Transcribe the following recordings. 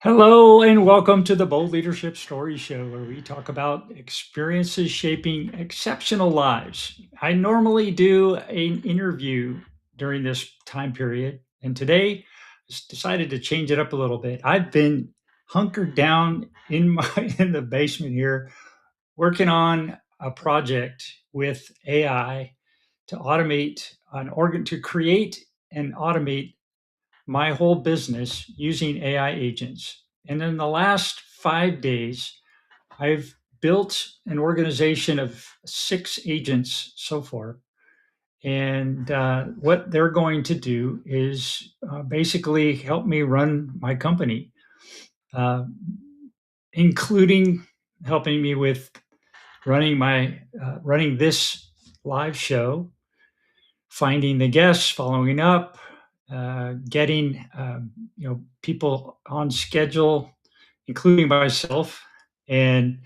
Hello, and welcome to the Bold Leadership Story Show, where we talk about experiences shaping exceptional lives. I normally do an interview during this time period, and today I decided to change it up a little bit. I've been hunkered down in my in the basement here, working on a project with AI to automate an organ to create and automate my whole business using AI agents. And in the last 5 days, I've built an organization of 6 agents so far. And what they're going to do is basically help me run my company, uh, including helping me with running this live show, finding the guests, following up, getting people on schedule, including myself, and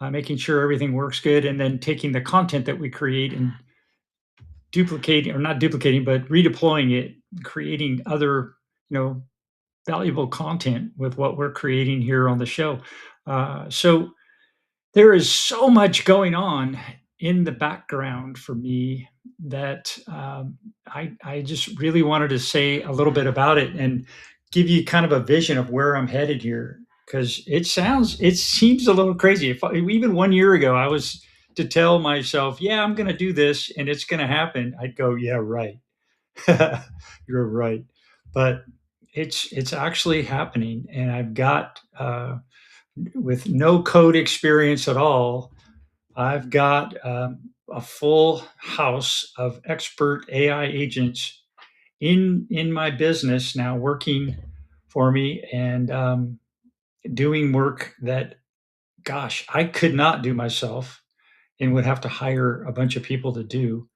making sure everything works good, and then taking the content that we create and duplicating, or not duplicating, but redeploying it, creating other valuable content with what we're creating here on the show. So there is so much going on in the background for me that I just really wanted to say a little bit about it and give you kind of a vision of where I'm headed here, because it seems a little crazy. Even 1 year ago, I was to tell myself, yeah, I'm going to do this and it's going to happen, I'd go, yeah, right. You're right. But it's actually happening, and I've got with no code experience at all, I've got a full house of expert AI agents in my business now, working for me, and doing work that, gosh, I could not do myself and would have to hire a bunch of people to do.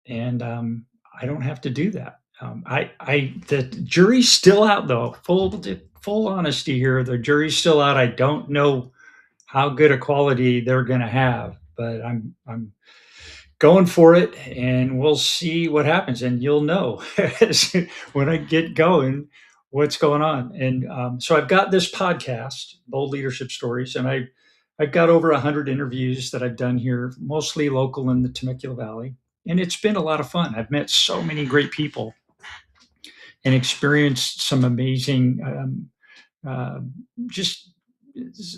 And I don't have to do that. The jury's still out, though. Full honesty here, the jury's still out. I don't know how good a quality they're going to have, but I'm going for it, and we'll see what happens. And you'll know when I get going what's going on. And so I've got this podcast, Bold Leadership Stories, and I've got over 100 interviews that I've done here, mostly local in the Temecula Valley. And it's been a lot of fun. I've met so many great people and experienced some amazing uh, just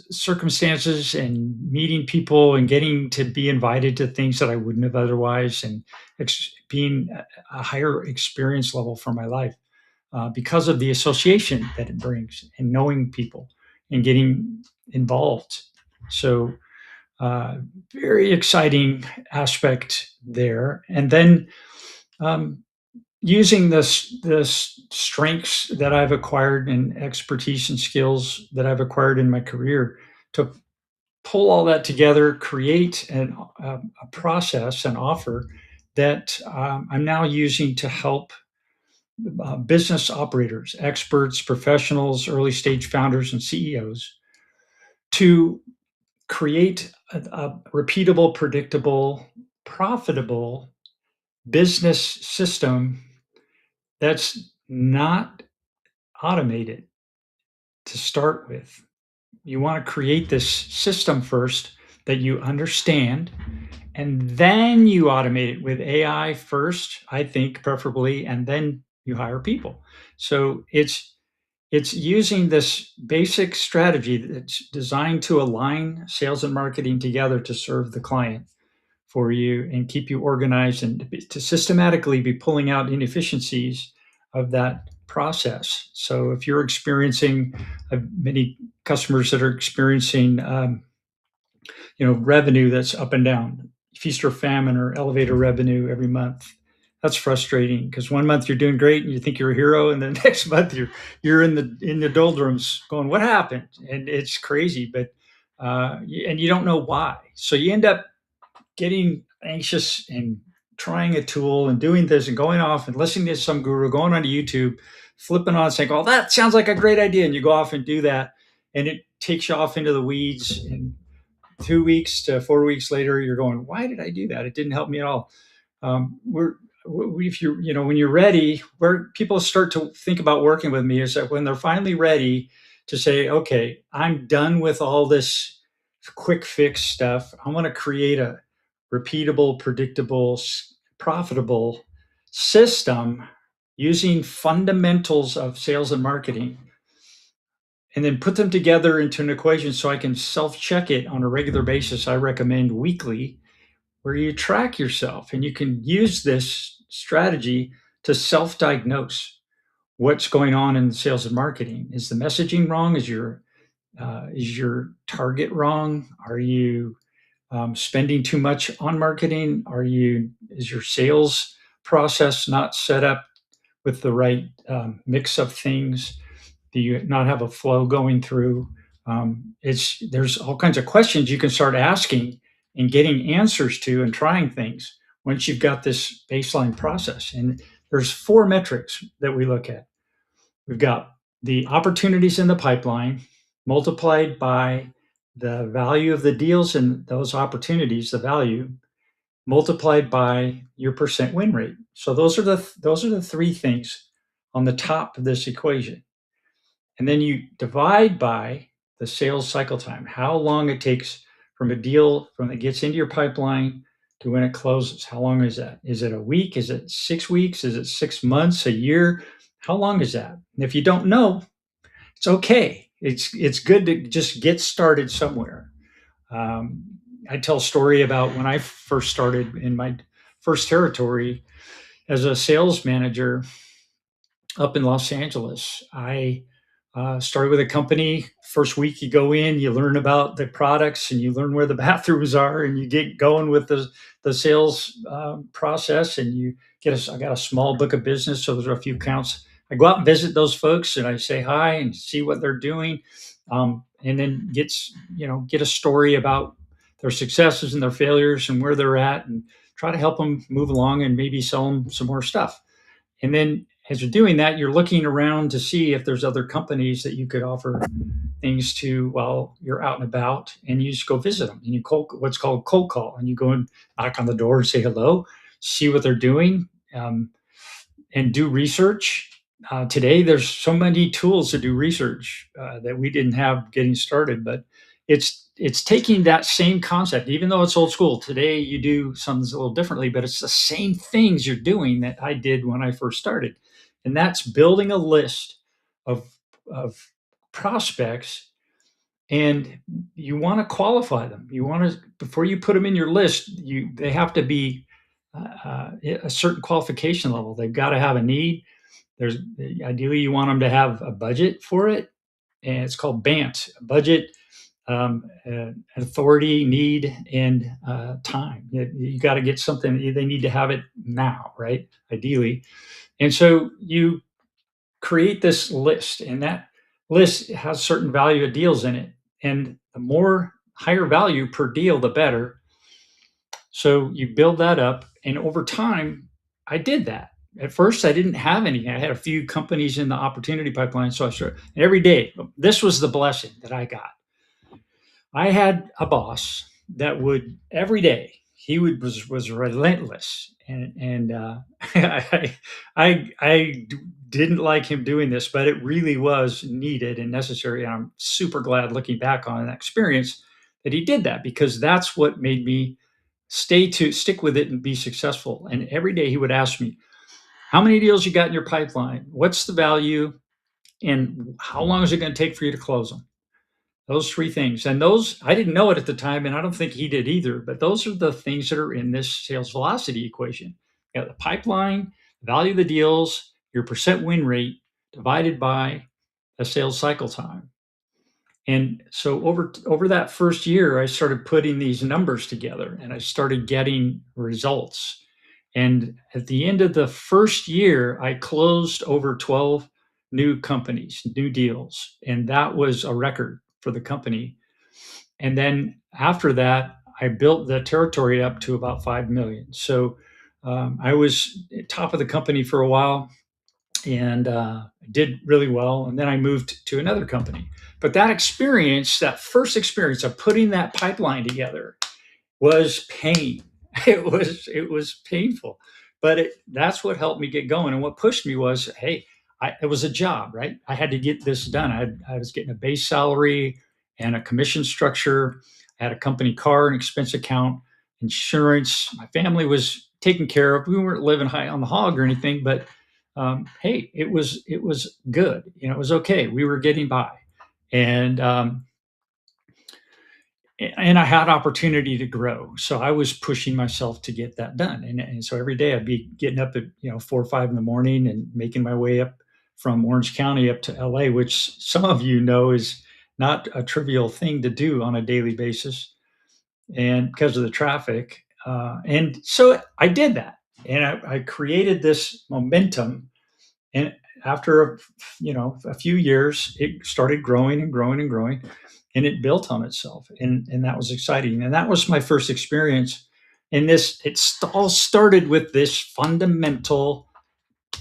circumstances, and meeting people and getting to be invited to things that I wouldn't have otherwise, and being a higher experience level for my life because of the association that it brings, and knowing people and getting involved. So, uh, very exciting aspect there. And then um, using this strengths that I've acquired, and expertise and skills that I've acquired in my career, to pull all that together, create a process, an offer that I'm now using to help business operators, experts, professionals, early stage founders, and CEOs to create a repeatable, predictable, profitable business system that's not automated to start with. You want to create this system first that you understand, and then you automate it with AI first, I think, preferably, and then you hire people. So it's using this basic strategy that's designed to align sales and marketing together to serve the client for you and keep you organized, and to systematically be pulling out inefficiencies of that process. So if you're experiencing many customers that are experiencing revenue that's up and down, feast or famine, or elevator revenue every month, that's frustrating, because one month you're doing great and you think you're a hero, and the next month you're in the doldrums going, what happened? And it's crazy. But and you don't know why, so you end up getting anxious and trying a tool and doing this and going off and listening to some guru, going onto YouTube, flipping on, saying, oh, that sounds like a great idea. And you go off and do that. And it takes you off into the weeds. And 2 weeks to 4 weeks later, you're going, why did I do that? It didn't help me at all. If when you're ready, where people start to think about working with me is that when they're finally ready to say, okay, I'm done with all this quick fix stuff. I want to create a repeatable, predictable, profitable system using fundamentals of sales and marketing, and then put them together into an equation so I can self check it on a regular basis. I recommend weekly, where you track yourself and you can use this strategy to self diagnose what's going on in sales and marketing. Is the messaging wrong? Is your target wrong? Are you spending too much on marketing? Is your sales process not set up with the right mix of things? Do you not have a flow going through? There's all kinds of questions you can start asking and getting answers to and trying things once you've got this baseline process. And there's four metrics that we look at. We've got the opportunities in the pipeline multiplied by the value of the deals and those opportunities, the value multiplied by your percent win rate. So those are the three things on the top of this equation. And then you divide by the sales cycle time, how long it takes from a deal from it gets into your pipeline to when it closes. How long is that? Is it a week? Is it 6 weeks? Is it 6 months, a year? How long is that? And if you don't know, it's okay. It's good to just get started somewhere. Um, I tell a story about when I first started in my first territory as a sales manager up in Los Angeles. I started with a company. First week you go in, you learn about the products and you learn where the bathrooms are, and you get going with the sales process. And I got a small book of business, so there's a few accounts. I go out and visit those folks, and I say hi and see what they're doing, and then get a story about their successes and their failures and where they're at, and try to help them move along and maybe sell them some more stuff. And then as you're doing that, you're looking around to see if there's other companies that you could offer things to while you're out and about, and you just go visit them. And what's called cold call, and you go and knock on the door and say hello, see what they're doing, and do research. Today, there's so many tools to do research that we didn't have getting started, but it's taking that same concept, even though it's old school. Today, you do something a little differently, but it's the same things you're doing that I did when I first started, and that's building a list of of prospects, and you want to qualify them. You want to before you put them in your list, they have to be a certain qualification level. They've got to have a need. There's Ideally you want them to have a budget for it, and it's called BANT: budget, authority, need, and time. You got to get something. They need to have it now, right? Ideally, and so you create this list, and that list has certain value of deals in it, and the more higher value per deal, the better. So you build that up, and over time, I did that. At first, I didn't have any. I had a few companies in the opportunity pipeline, so I started every day. This was the blessing that I got. I had a boss that would every day was relentless, and I didn't like him doing this, but it really was needed and necessary. And I'm super glad looking back on that experience that he did that, because that's what made me stick with it and be successful. And every day he would ask me, how many deals you got in your pipeline? What's the value? And how long is it going to take for you to close them? Those three things. And those, I didn't know it at the time, and I don't think he did either, but those are the things that are in this sales velocity equation. You got the pipeline, value of the deals, your percent win rate divided by the sales cycle time. And so over that first year, I started putting these numbers together, and I started getting results. And at the end of the first year, I closed over 12 new companies, new deals, and that was a record for the company. And then after that, I built the territory up to about 5 million. So I was top of the company for a while, and did really well. And then I moved to another company. But that first experience of putting that pipeline together, was pain. It was painful, but that's what helped me get going. And what pushed me was, hey, it was a job, right? I had to get this done. I was getting a base salary and a commission structure. I had a company car, an expense account, insurance. My family was taken care of. We weren't living high on the hog or anything, but hey, it was good. It was okay. We were getting by, and I had opportunity to grow. So I was pushing myself to get that done. And so every day I'd be getting up at 4 or 5 in the morning and making my way up from Orange County up to LA, which some of you know is not a trivial thing to do on a daily basis, and because of the traffic. And so I did that, and I created this momentum. And after a few years, it started growing and growing and growing, and it built on itself, and that was exciting. And that was my first experience. And all started with this fundamental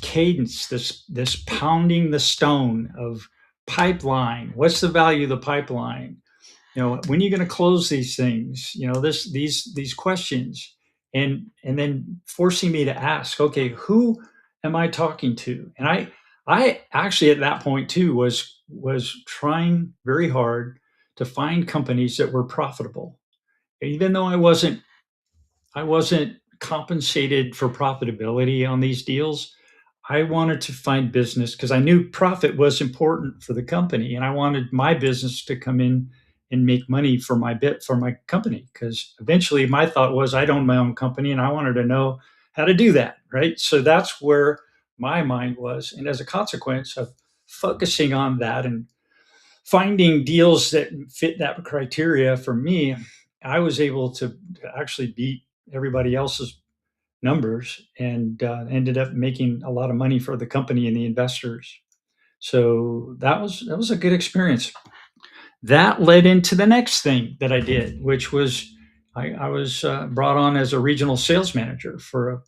cadence, this pounding the stone of pipeline. What's the value of the pipeline? When are you going to close these things? These questions, and then forcing me to ask, okay, who am I talking to? And I actually at that point too was trying very hard to find companies that were profitable, even though I wasn't compensated for profitability on these deals. I wanted to find business because I knew profit was important for the company, and I wanted my business to come in and make money for my company. Because eventually, my thought was I'd own my own company, and I wanted to know how to do that. Right, so that's where my mind was, and as a consequence of focusing on that and finding deals that fit that criteria for me, I was able to actually beat everybody else's numbers, and ended up making a lot of money for the company and the investors. So that was a good experience. That led into the next thing that I did, which was I was brought on as a regional sales manager for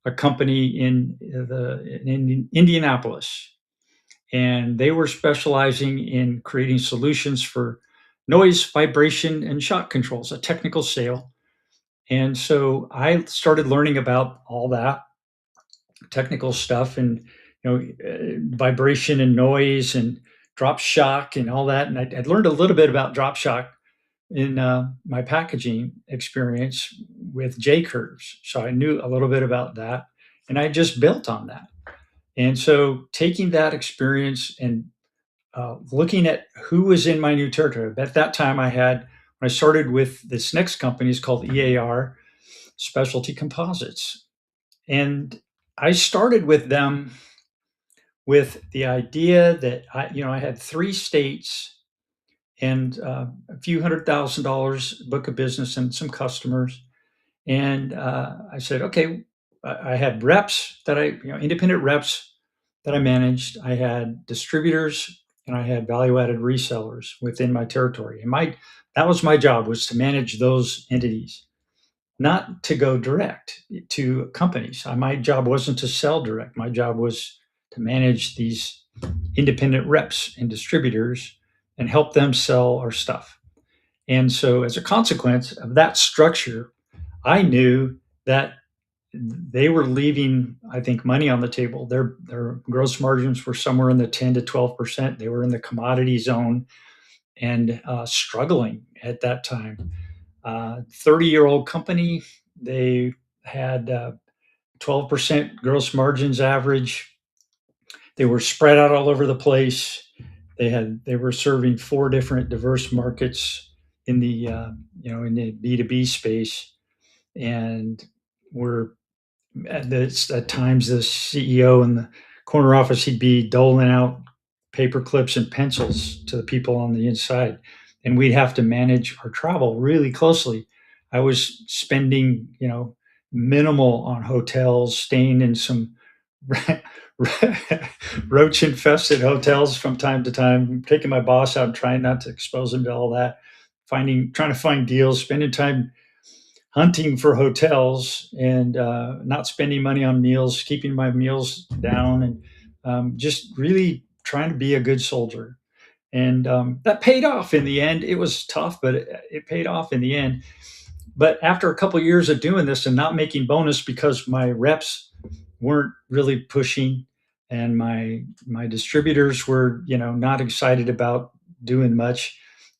a company in Indianapolis, and they were specializing in creating solutions for noise, vibration, and shock controls, a technical sale. And so I started learning about all that technical stuff, and vibration and noise and drop shock and all that. And I'd learned a little bit about drop shock in my packaging experience with J curves, so I knew a little bit about that, and I just built on that. And so taking that experience and looking at who was in my new territory. At that time, when I started with this next company, is called EAR Specialty Composites, and I started with them with the idea that I had 3 states and a few $100,000 book of business and some customers. And I said, okay, I had reps independent reps that I managed. I had distributors, and I had value-added resellers within my territory. And that was my job, was to manage those entities, not to go direct to companies. My job wasn't to sell direct. My job was to manage these independent reps and distributors and help them sell our stuff. And so, as a consequence of that structure, I knew that they were leaving, I think, money on the table. Their gross margins were somewhere in the 10 to 12%. They were in the commodity zone and struggling at that time. 30-year-old company, they had 12% gross margins average. They were spread out all over the place. They were serving 4 different diverse markets in the in the B2B space, and were at times the CEO in the corner office, he'd be doling out paper clips and pencils to the people on the inside, and we'd have to manage our travel really closely. I was spending minimal on hotels, staying in some roach infested hotels from time to time, taking my boss out, trying not to expose him to all that, trying to find deals, spending time hunting for hotels, and not spending money on meals, keeping my meals down, and just really trying to be a good soldier. And that paid off in the end. It was tough, but it paid off in the end. But after a couple of years of doing this and not making bonus because my reps weren't really pushing, and my distributors were, not excited about doing much,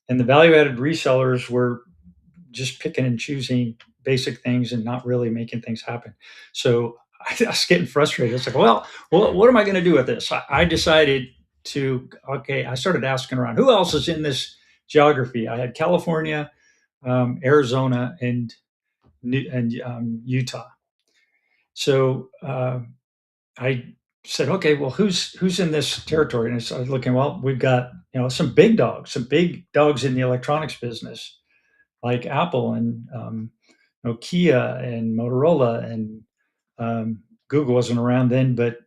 and the value added resellers were just picking and choosing basic things and not really making things happen. So I was getting frustrated. It's like, well, what am I going to do with this? I decided to, okay, I started asking around who else is in this geography. I had California, Arizona, and Utah. So I said, okay, well, who's in this territory? And I started looking. Well, we've got some big dogs in the electronics business, like Apple and Nokia and Motorola, and Google wasn't around then, but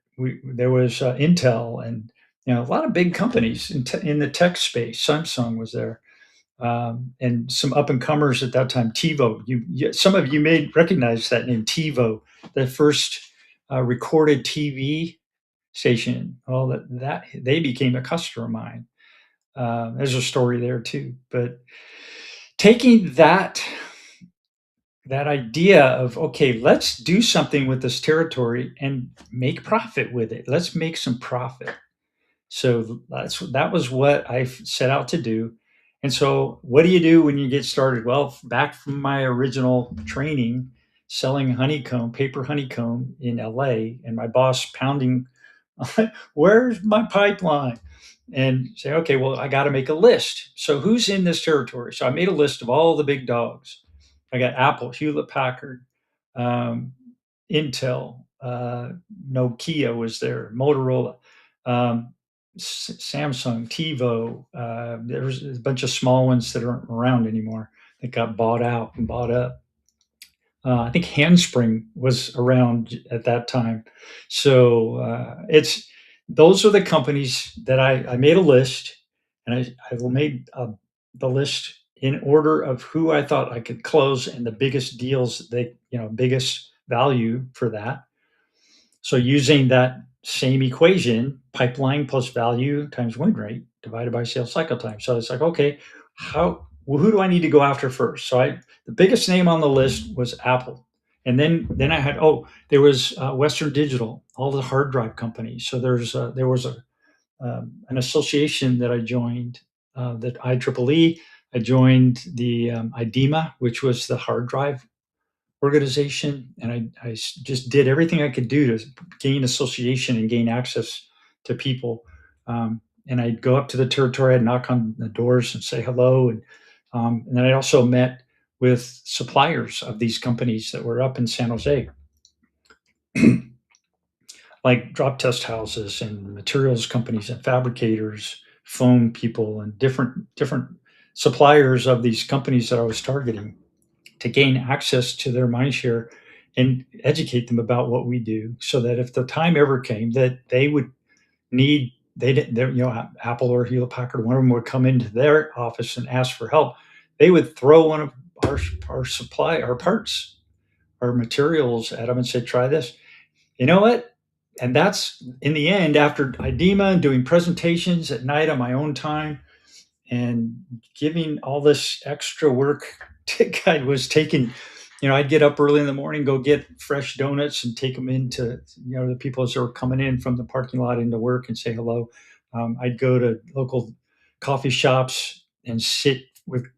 there was Intel, and a lot of big companies in the tech space. Samsung was there, and some up and comers at that time. TiVo, some of you may recognize that name, TiVo, the first recorded TV station. Well, that they became a customer of mine. There's a story there too, but taking that idea of, okay, let's do something with this territory and make profit with it. Let's make some profit. So that was what I set out to do. And so, what do you do when you get started? Well, back from my original training, selling honeycomb, paper honeycomb in LA, and my boss pounding, where's my pipeline? And say, okay, well, I got to make a list. So, who's in this territory? So, I made a list of all the big dogs. I got Apple, Hewlett Packard, um, Intel, Nokia was there, Motorola, um, Samsung, TiVo. There's a bunch of small ones that aren't around anymore that got bought out and bought up. I think Handspring was around at that time. So it's those are the companies that I made a list, and I made the list in order of who I thought I could close and the biggest deals, biggest value for that. So using that same equation, pipeline plus value times win rate divided by sales cycle time. So it's like, okay, who do I need to go after first? So the biggest name on the list was Apple. And then I had, there was Western Digital, all the hard drive companies. So there was an association that I joined, that IEEE. I joined the IDEMA, which was the hard drive organization, and I just did everything I could do to gain association and gain access to people. And I'd go up to the territory, I'd knock on the doors and say hello, and then I also met with suppliers of these companies that were up in San Jose, like drop test houses and materials companies and fabricators, foam people, and different suppliers of these companies that I was targeting to gain access to their mindshare and educate them about what we do, so that if the time ever came that they would need, they didn't, Apple or Hewlett Packard, one of them would come into their office and ask for help, they would throw one of our parts, our materials at them and say, try this. You know what? And that's in the end, after IDEMA and doing presentations at night on my own time and giving all this extra work I was taking, I'd get up early in the morning, go get fresh donuts and take them into, the people as they were coming in from the parking lot into work and say hello. I'd go to local coffee shops and sit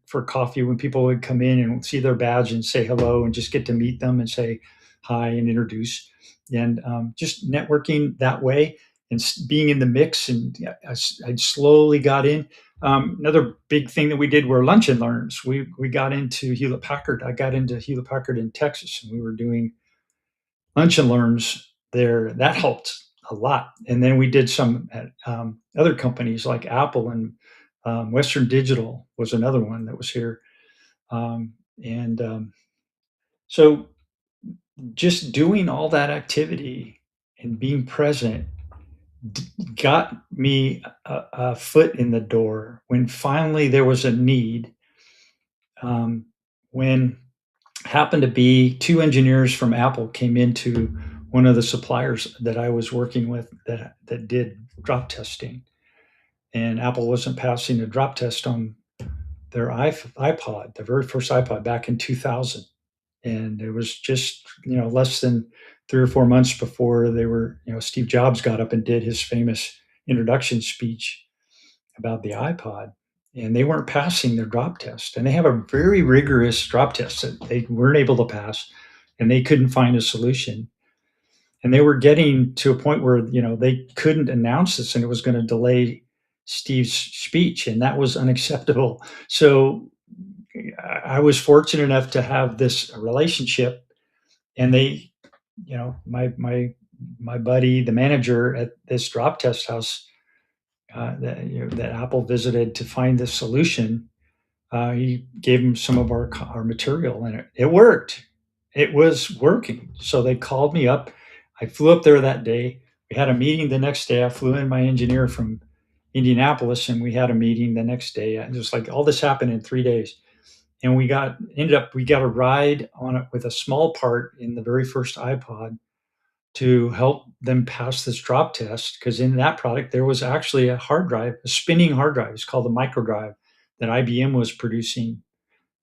for coffee when people would come in and see their badge and say hello and just get to meet them and say hi and introduce, and just networking that way and being in the mix. And yeah, I slowly got in. Another big thing that we did were lunch and learns. We got into Hewlett Packard. I got into Hewlett Packard in Texas, and we were doing lunch and learns there. That helped a lot. And then we did some at other companies like Apple, and Western Digital was another one that was here. And so just doing all that activity and being present got me a foot in the door when finally there was a need. When happened to be two engineers from Apple came into one of the suppliers that I was working with that did drop testing, and Apple wasn't passing a drop test on their iPod, the very first iPod back in 2000. And it was just, less than 3 or 4 months before Steve Jobs got up and did his famous introduction speech about the iPod, and they weren't passing their drop test. And they have a very rigorous drop test that they weren't able to pass, and they couldn't find a solution. And they were getting to a point where, they couldn't announce this and it was going to delay Steve's speech, and that was unacceptable. So I was fortunate enough to have this relationship, and they, my buddy, the manager at this drop test house, that Apple visited to find this solution, he gave him some of our material, and it worked. It was working. So they called me up. I flew up there that day. We had a meeting the next day. I flew in my engineer from Indianapolis, and we had a meeting the next day. It was like all this happened in 3 days, and we got a ride on it with a small part in the very first iPod to help them pass this drop test, because in that product there was actually a hard drive, a spinning hard drive. It's called a micro drive that IBM was producing.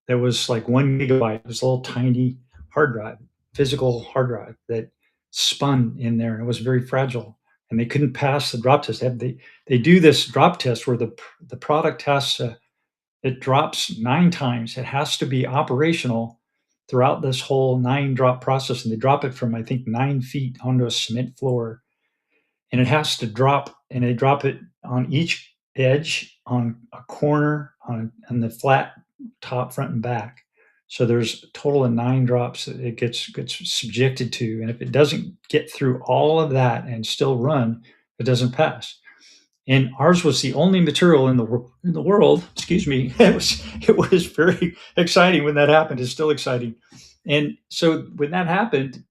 That was like 1 gigabyte. It was a little tiny hard drive, physical hard drive that spun in there, and it was very fragile. And they couldn't pass the drop test. They do this drop test where the product has to, it drops 9 times. It has to be operational throughout this whole 9 drop process. And they drop it from, I think, 9 feet onto a cement floor. And it has to drop, and they drop it on each edge, on a corner, on the flat top, front, and back. So there's a total of 9 drops that it gets subjected to. And if it doesn't get through all of that and still run, it doesn't pass. And ours was the only material in the world. Excuse me. It was very exciting when that happened. It's still exciting. And so when that happened,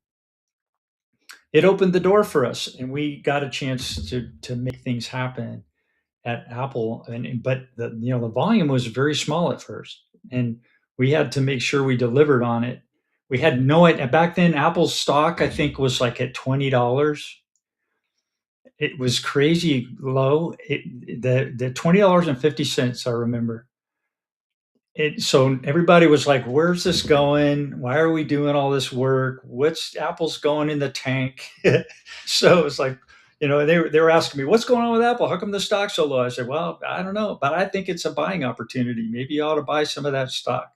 it opened the door for us, and we got a chance to make things happen at Apple. But the volume was very small at first, and we had to make sure we delivered on it. We had no idea back then. Apple's stock, I think, was like at $20. It was crazy low. The $20.50, I remember. So everybody was like, "Where's this going? Why are we doing all this work? What's Apple's going in the tank?" So it was like, they were asking me, "What's going on with Apple? How come the stock's so low?" I said, "Well, I don't know, but I think it's a buying opportunity. Maybe you ought to buy some of that stock."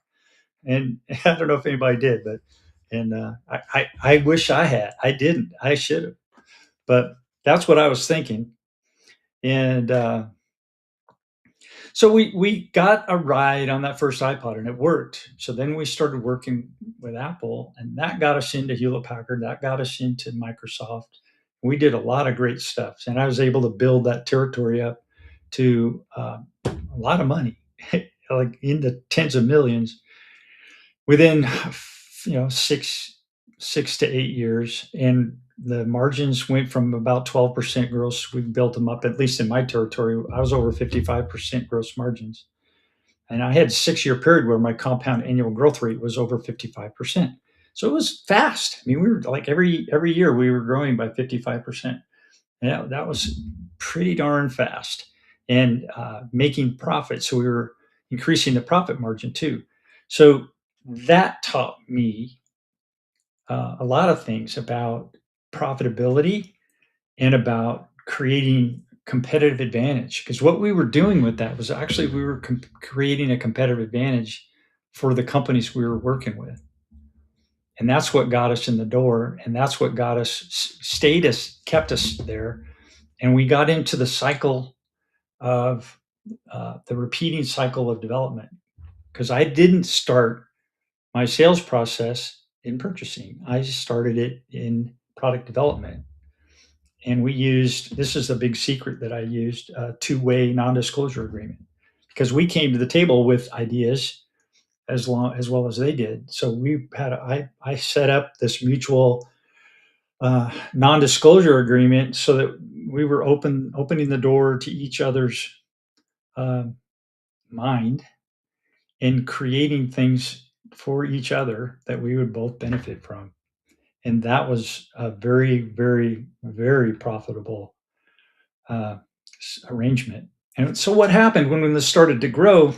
And I don't know if anybody did, but and I wish I had. I didn't. I should have. But that's what I was thinking. And so we got a ride on that first iPod, and it worked. So then we started working with Apple, and that got us into Hewlett Packard. That got us into Microsoft. We did a lot of great stuff, and I was able to build that territory up to a lot of money, like in the tens of millions within 6 to 8 years. And the margins went from about 12% gross. We built them up, at least in my territory. I was over 55% gross margins. And I had a 6 year period where my compound annual growth rate was over 55%. So it was fast. I mean, we were like every year we were growing by 55%. Yeah, that was pretty darn fast, and making profit. So we were increasing the profit margin too. So that taught me a lot of things about profitability and about creating competitive advantage. Because what we were doing with that was actually we were creating a competitive advantage for the companies we were working with. And that's what got us in the door. And that's what got us, kept us there. And we got into the cycle of the repeating cycle of development. Because I didn't start my sales process in purchasing, I started it in product development. And we used, this is the big secret that I used, a two-way non-disclosure agreement, because we came to the table with ideas as well as they did. So I set up this mutual non-disclosure agreement so that we were opening the door to each other's uh, mind, and creating things for each other that we would both benefit from. And that was a very, very, very profitable uh, arrangement. And so what happened when this started to grow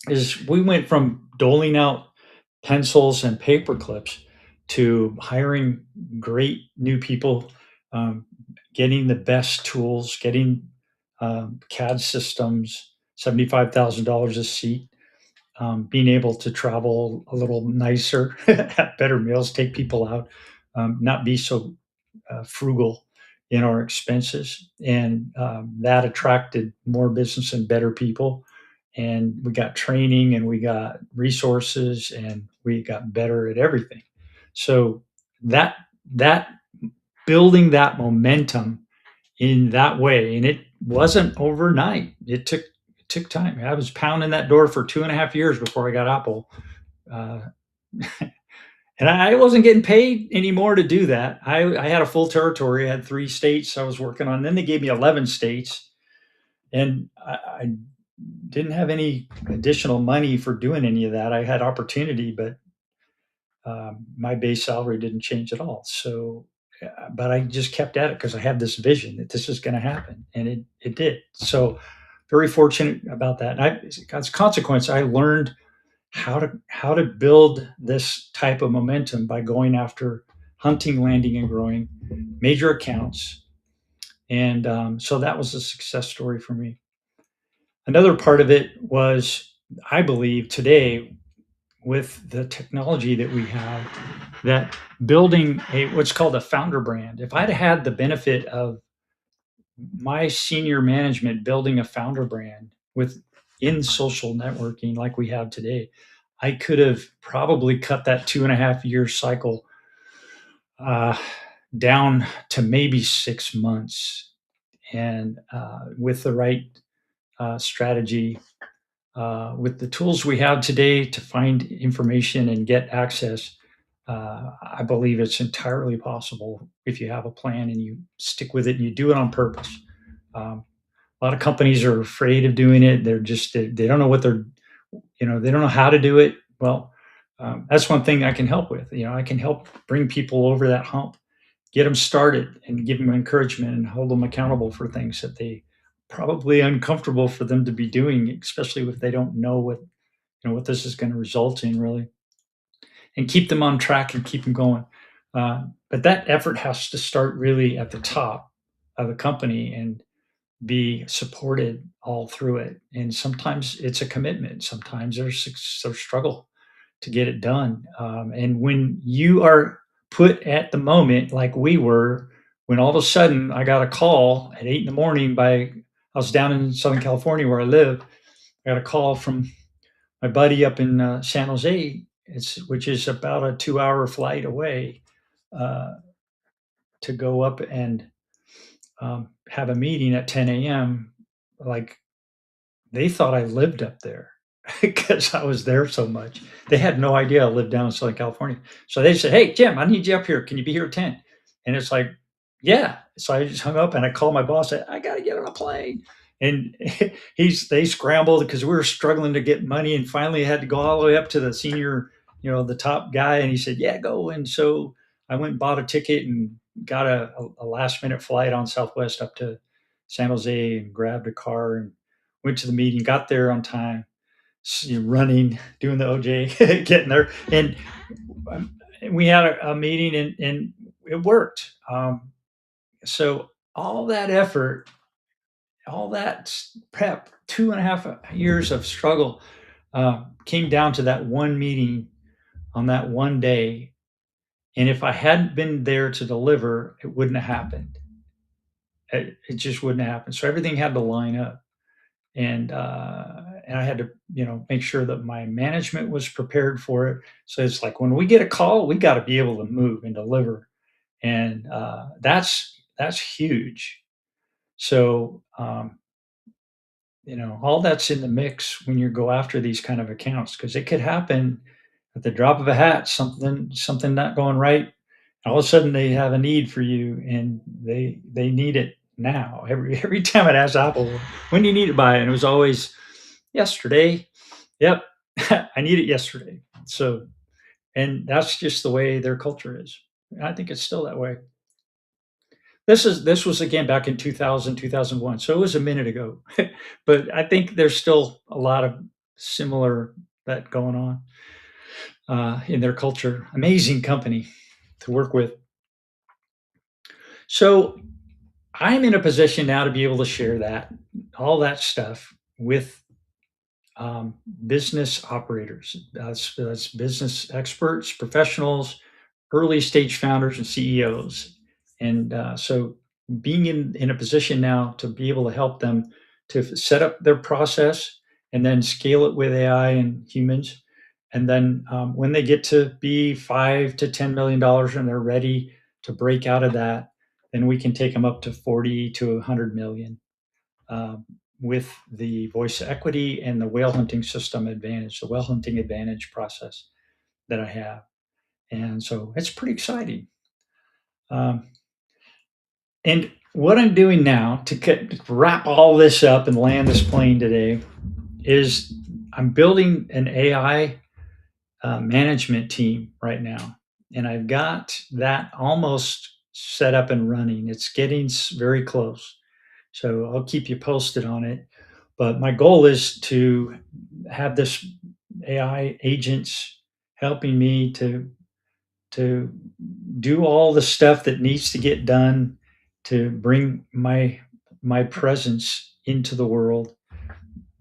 is we went from doling out pencils and paper clips to hiring great new people, um, getting the best tools, getting CAD systems, $75,000 a seat, being able to travel a little nicer, have better meals, take people out, not be so frugal in our expenses. And that attracted more business and better people. And we got training and we got resources and we got better at everything. So that, that building that momentum in that way, and it wasn't overnight. It took time. I was pounding that door for 2.5 years before I got Apple. Uh, and I wasn't getting paid anymore to do that. I had a full territory. I had 3 states I was working on. Then they gave me 11 states, and I didn't have any additional money for doing any of that. I had opportunity, but my base salary didn't change at all. So, but I just kept at it because I had this vision that this is going to happen, and it did. So, very fortunate about that. And as a consequence, I learned how to build this type of momentum by going after hunting, landing, and growing major accounts. And so that was a success story for me. Another part of it was, I believe, today with the technology that we have, that building a what's called a founder brand. If I'd had the benefit of my senior management building a founder brand with in social networking like we have today, I could have probably cut that 2.5 year cycle uh, down to maybe 6 months. And with the right strategy, with the tools we have today to find information and get access, I believe it's entirely possible if you have a plan and you stick with it and you do it on purpose. A lot of companies are afraid of doing it. They don't know what they're, they don't know how to do it. Well, that's one thing I can help with. I can help bring people over that hump, get them started, and give them encouragement and hold them accountable for things that they probably uncomfortable for them to be doing, especially if they don't know what this is going to result in really, and keep them on track and keep them going. But that effort has to start really at the top of the company and be supported all through it. And sometimes it's a commitment. Sometimes there's struggle to get it done. And when you are put at the moment, like we were, when all of a sudden I got a call at 8 in the morning I was down in Southern California where I live. I got a call from my buddy up in San Jose, which is about a 2 hour flight away, uh, to go up and have a meeting at 10 a.m. Like, they thought I lived up there because I was there so much. They had no idea I lived down in Southern California. So they said, "Hey, Jim, I need you up here. Can you be here at 10?" And it's like, "Yeah." So I just hung up and I called my boss. I got to get on a plane. And they scrambled because we were struggling to get money, and finally had to go all the way up to the senior, the top guy. And he said, "Yeah, go." And so I went and bought a ticket and got a last minute flight on Southwest up to San Jose and grabbed a car and went to the meeting, got there on time, running, doing the OJ, getting there. And we had a meeting, and it worked. So all that effort, all that prep, 2.5 years of struggle, came down to that one meeting on that one day. And if I hadn't been there to deliver, it wouldn't have happened. It just wouldn't happen. So everything had to line up. And I had to, make sure that my management was prepared for it. So it's like when we get a call, we got to be able to move and deliver, and that's huge. So all that's in the mix when you go after these kind of accounts, because it could happen at the drop of a hat, something not going right. All of a sudden, they have a need for you, and they need it now. Every time I'd ask Apple, "When do you need it by?" And it was always yesterday. Yep, I need it yesterday. So, and that's just the way their culture is. And I think it's still that way. This was again back in 2000, 2001. So it was a minute ago. But I think there's still a lot of similar that going on. in their culture. Amazing company to work with. So I'm in a position now to be able to share that all that stuff with business operators. That's business experts, professionals, early stage founders, and CEOs. And so being in a position now to be able to help them to set up their process and then scale it with AI and humans. And then when they get to be $5 to $10 million and they're ready to break out of that, then we can take them up to 40 to 100 million with the voice equity and the whale hunting system advantage, the whale hunting advantage process that I have. And so it's pretty exciting. Um, and what I'm doing now to wrap all this up and land this plane today is I'm building an AI management team right now. And I've got that almost set up and running. It's getting very close. So I'll keep you posted on it. But my goal is to have this AI agents helping me to do all the stuff that needs to get done to bring my presence into the world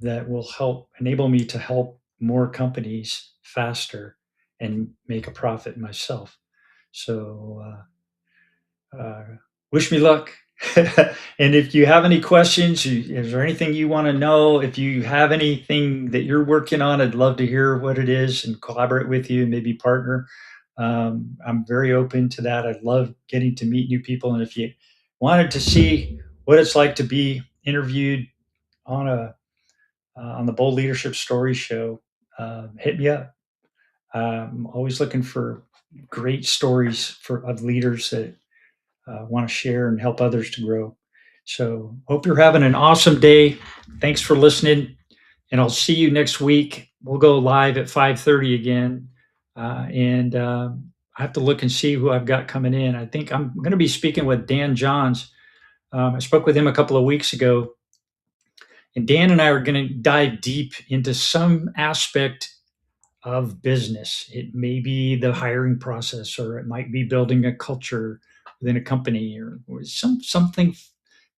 that will help enable me to help more companies faster and make a profit myself. So wish me luck. And if you have any questions, is there anything you want to know? If you have anything that you're working on, I'd love to hear what it is and collaborate with you and maybe partner. I'm very open to that. I love getting to meet new people. And if you wanted to see what it's like to be interviewed on on the Bold Leadership Story Show, hit me up. I'm always looking for great stories of leaders that want to share and help others to grow. So, hope you're having an awesome day. Thanks for listening, and I'll see you next week. We'll go live at 5:30 again, and I have to look and see who I've got coming in. I think I'm going to be speaking with Dan Johns. I spoke with him a couple of weeks ago, and Dan and I are going to dive deep into some aspect of business. It may be the hiring process, or it might be building a culture within a company, or something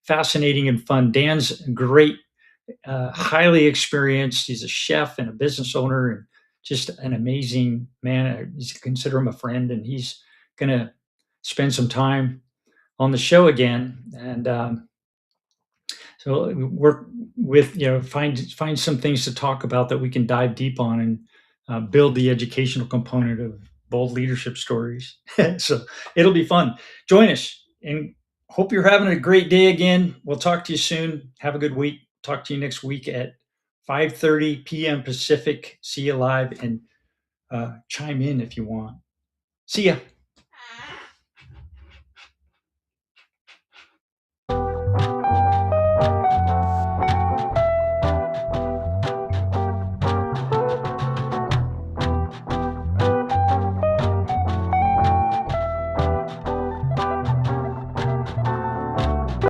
fascinating and fun. Dan's great, highly experienced. He's a chef and a business owner, and just an amazing man. I consider him a friend, and he's going to spend some time on the show again. And so work with find some things to talk about that we can dive deep on and build the educational component of Bold Leadership Stories. So it'll be fun. Join us, and hope you're having a great day again. We'll talk to you soon. Have a good week. Talk to you next week at 5:30 p.m. Pacific. See you live, and chime in if you want. See ya.